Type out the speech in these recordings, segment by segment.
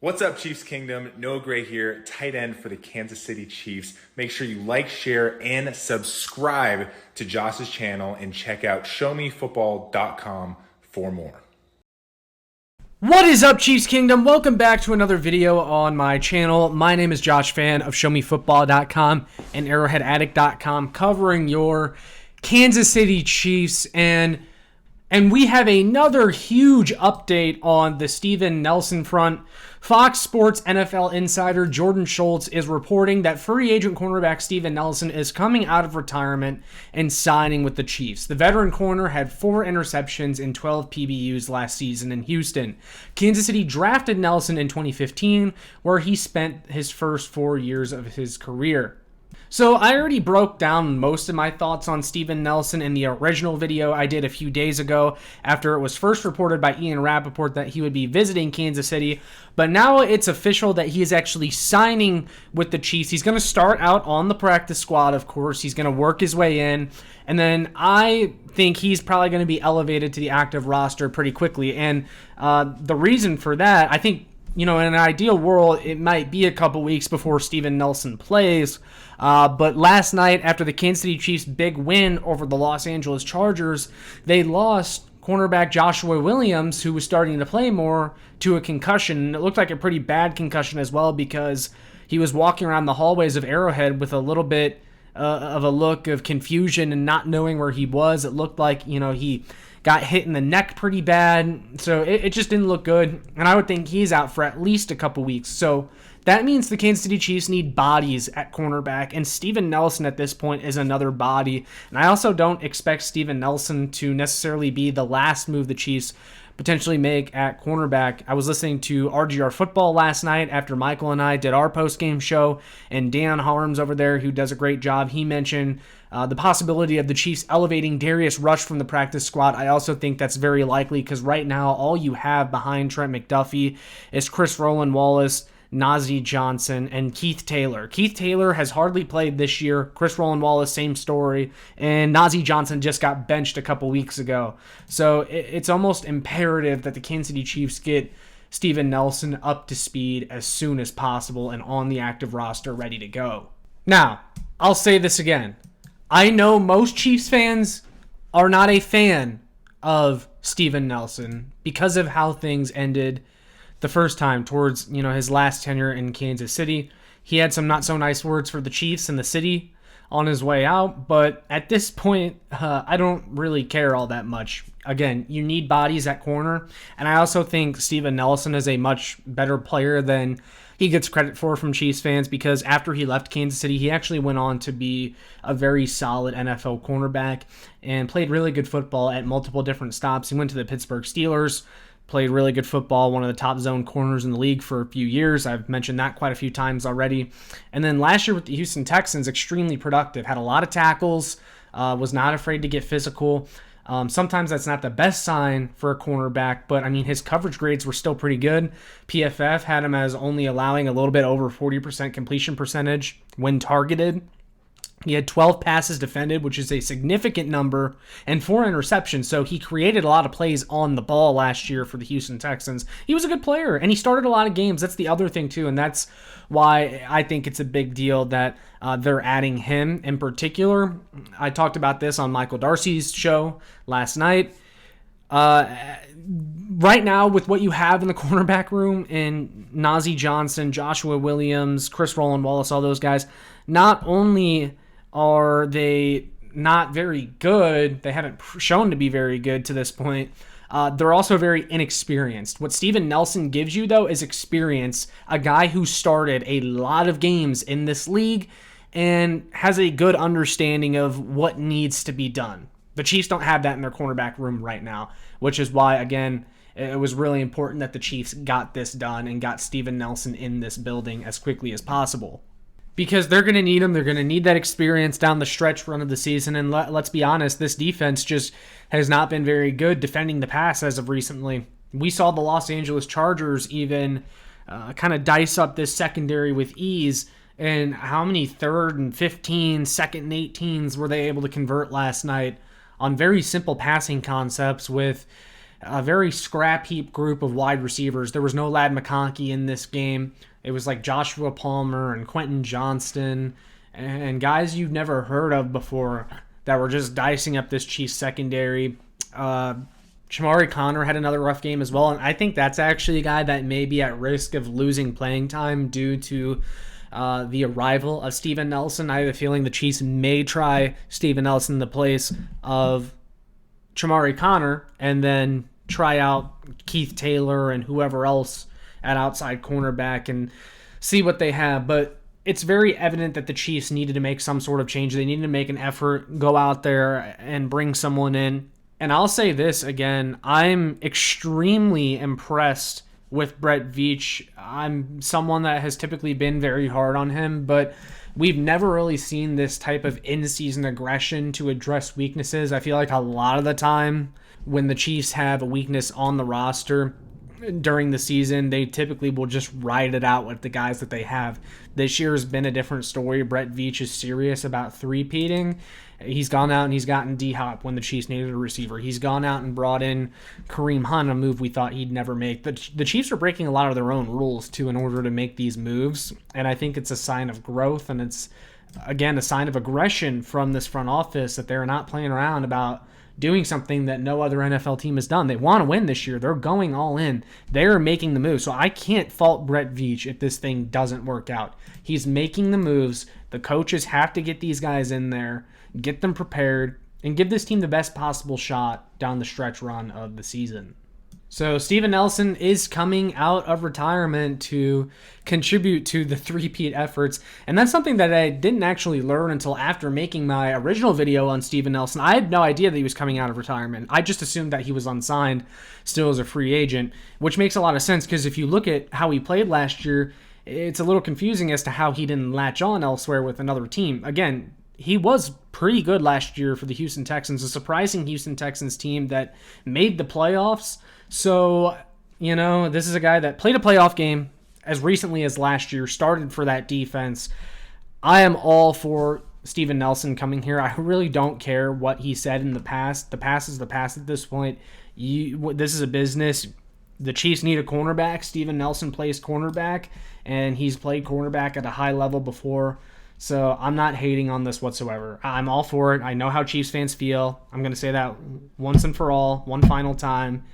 What's up, Chiefs Kingdom? Noah Gray here, tight end for the Kansas City Chiefs. Make sure you like, share, and subscribe to Josh's channel and check out showmefootball.com for more. What is up, Chiefs Kingdom? Welcome back to another video on my channel. My name is Josh Fan of showmefootball.com and arrowheadaddict.com, covering your Kansas City Chiefs, and we have another huge update on the Steven Nelson front. Fox Sports NFL insider Jordan Schultz is reporting that free agent cornerback Steven Nelson is coming out of retirement and signing with the Chiefs. The veteran corner had 4 interceptions and 12 PBUs last season in Houston. Kansas City drafted Nelson in 2015, where he spent his first 4 years of his career. So I already broke down most of my thoughts on Steven Nelson in the original video I did a few days ago after it was first reported by Ian Rappaport that he would be visiting Kansas City. But now it's official that he is actually signing with the Chiefs. He's going to start out on the practice squad, of course. He's going to work his way in. And then I think he's probably going to be elevated to the active roster pretty quickly. And the reason for that, I think, in an ideal world, it might be a couple weeks before Steven Nelson plays. But last night, after the Kansas City Chiefs' big win over the Los Angeles Chargers, they lost cornerback Joshua Williams, who was starting to play more, to a concussion. It looked like a pretty bad concussion as well, because he was walking around the hallways of Arrowhead with a little bit of a look of confusion and not knowing where he was. It looked like, he got hit in the neck pretty bad, so it just didn't look good, and I would think he's out for at least a couple weeks. So that means the Kansas City Chiefs need bodies at cornerback, and Steven Nelson at this point is another body. And I also don't expect Steven Nelson to necessarily be the last move the Chiefs potentially make at cornerback. I was listening to RGR Football last night after Michael and I did our post-game show, and Dan Harms over there, who does a great job, he mentioned the possibility of the Chiefs elevating Darius Rush from the practice squad. I also think that's very likely, because right now all you have behind Trent McDuffie is Chris Rowland-Wallace, Najee Johnson, and Keith Taylor. Keith Taylor has hardly played this year. Chris Rowland-Wallace, same story. And Najee Johnson just got benched a couple weeks ago. So it's almost imperative that the Kansas City Chiefs get Steven Nelson up to speed as soon as possible and on the active roster ready to go. Now, I'll say this again. I know most Chiefs fans are not a fan of Steven Nelson because of how things ended the first time towards, his last tenure in Kansas City. He had some not so nice words for the Chiefs and the city on his way out, but at this point, I don't really care all that much. Again, you need bodies at corner, and I also think Steven Nelson is a much better player than he gets credit for from Chiefs fans, because after he left Kansas City, he actually went on to be a very solid NFL cornerback and played really good football at multiple different stops. He went to the Pittsburgh Steelers, played really good football, one of the top zone corners in the league for a few years. I've mentioned that quite a few times already. And then last year with the Houston Texans, extremely productive, had a lot of tackles, was not afraid to get physical. Sometimes that's not the best sign for a cornerback, but his coverage grades were still pretty good. PFF had him as only allowing a little bit over 40% completion percentage when targeted. He had 12 passes defended, which is a significant number, and 4 interceptions, so he created a lot of plays on the ball last year for the Houston Texans. He was a good player, and he started a lot of games. That's the other thing, too, and that's why I think it's a big deal that they're adding him in particular. I talked about this on Michael Darcy's show last night. Right now, with what you have in the cornerback room in Najee Johnson, Joshua Williams, Chris Rowland-Wallace, all those guys, not only are they not very good, they haven't shown to be very good to this point, they're also very inexperienced. What Steven Nelson gives you, though, is experience. A guy who started a lot of games in this league and has a good understanding of what needs to be done. The Chiefs don't have that in their cornerback room right now, which is why, again, it was really important that the Chiefs got this done and got Steven Nelson in this building as quickly as possible. Because they're going to need him. They're going to need that experience down the stretch run of the season. And let's be honest, this defense just has not been very good defending the pass as of recently. We saw the Los Angeles Chargers even kind of dice up this secondary with ease. And how many 3rd and 15, 2nd and 18s were they able to convert last night on very simple passing concepts with a very scrap heap group of wide receivers. There was no Ladd McConkey in this game. It was like Joshua Palmer and Quentin Johnston and guys you've never heard of before that were just dicing up this Chiefs secondary. Shamari Connor had another rough game as well, and I think that's actually a guy that may be at risk of losing playing time due to the arrival of Steven Nelson. I have a feeling the Chiefs may try Steven Nelson in the place of Shamari Connor and then try out Keith Taylor and whoever else at outside cornerback and see what they have. But it's very evident that the Chiefs needed to make some sort of change. They needed to make an effort, go out there and bring someone in. And I'll say this again, I'm extremely impressed with Brett Veach. I'm someone that has typically been very hard on him, but we've never really seen this type of in-season aggression to address weaknesses. I feel like a lot of the time when the Chiefs have a weakness on the roster during the season, they typically will just ride it out with the guys that they have. This year has been a different story. Brett Veach is serious about three-peating. He's gone out and he's gotten D-Hop when the Chiefs needed a receiver. He's gone out and brought in Kareem Hunt, a move we thought he'd never make. The Chiefs are breaking a lot of their own rules, too, in order to make these moves, and I think it's a sign of growth, and it's, again, a sign of aggression from this front office that they're not playing around about doing something that no other NFL team has done. They want to win this year. They're going all in. They're making the move. So I can't fault Brett Veach if this thing doesn't work out. He's making the moves. The coaches have to get these guys in there, get them prepared, and give this team the best possible shot down the stretch run of the season. So Steven Nelson is coming out of retirement to contribute to the three-peat efforts, and that's something that I didn't actually learn until after making my original video on Steven Nelson. I had no idea that he was coming out of retirement. I just assumed that he was unsigned, still as a free agent, which makes a lot of sense because if you look at how he played last year, it's a little confusing as to how he didn't latch on elsewhere with another team. Again, he was pretty good last year for the Houston Texans, a surprising Houston Texans team that made the playoffs. So, this is a guy that played a playoff game as recently as last year, started for that defense. I am all for Steven Nelson coming here. I really don't care what he said in the past. The past is the past at this point. This is a business. The Chiefs need a cornerback. Steven Nelson plays cornerback, and he's played cornerback at a high level before. So I'm not hating on this whatsoever. I'm all for it. I know how Chiefs fans feel. I'm going to say that once and for all, one final time.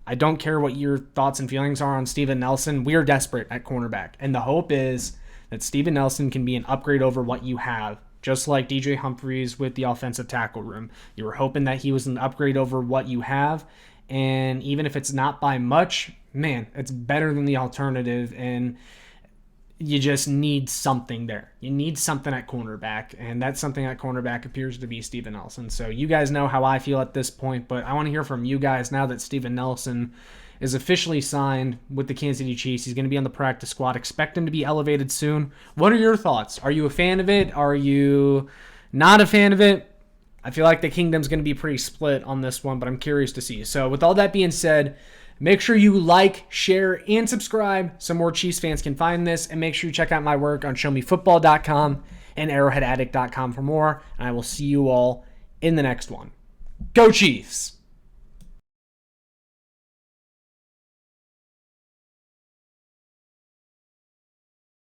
I don't care what your thoughts and feelings are on Steven Nelson. We are desperate at cornerback. And the hope is that Steven Nelson can be an upgrade over what you have, just like DJ Humphries with the offensive tackle room. You were hoping that he was an upgrade over what you have. And even if it's not by much, man, it's better than the alternative. And you just need something there. You need something at cornerback, and that something at cornerback appears to be Steven Nelson. So you guys know how I feel at this point, but I want to hear from you guys now that Steven Nelson is officially signed with the Kansas City Chiefs. He's going to be on the practice squad. Expect him to be elevated soon. What are your thoughts? Are you a fan of it? Are you not a fan of it? I feel like the kingdom's going to be pretty split on this one, but I'm curious to see. So with all that being said, make sure you like, share, and subscribe so more Chiefs fans can find this. And make sure you check out my work on showmefootball.com and arrowheadaddict.com for more. And I will see you all in the next one. Go Chiefs!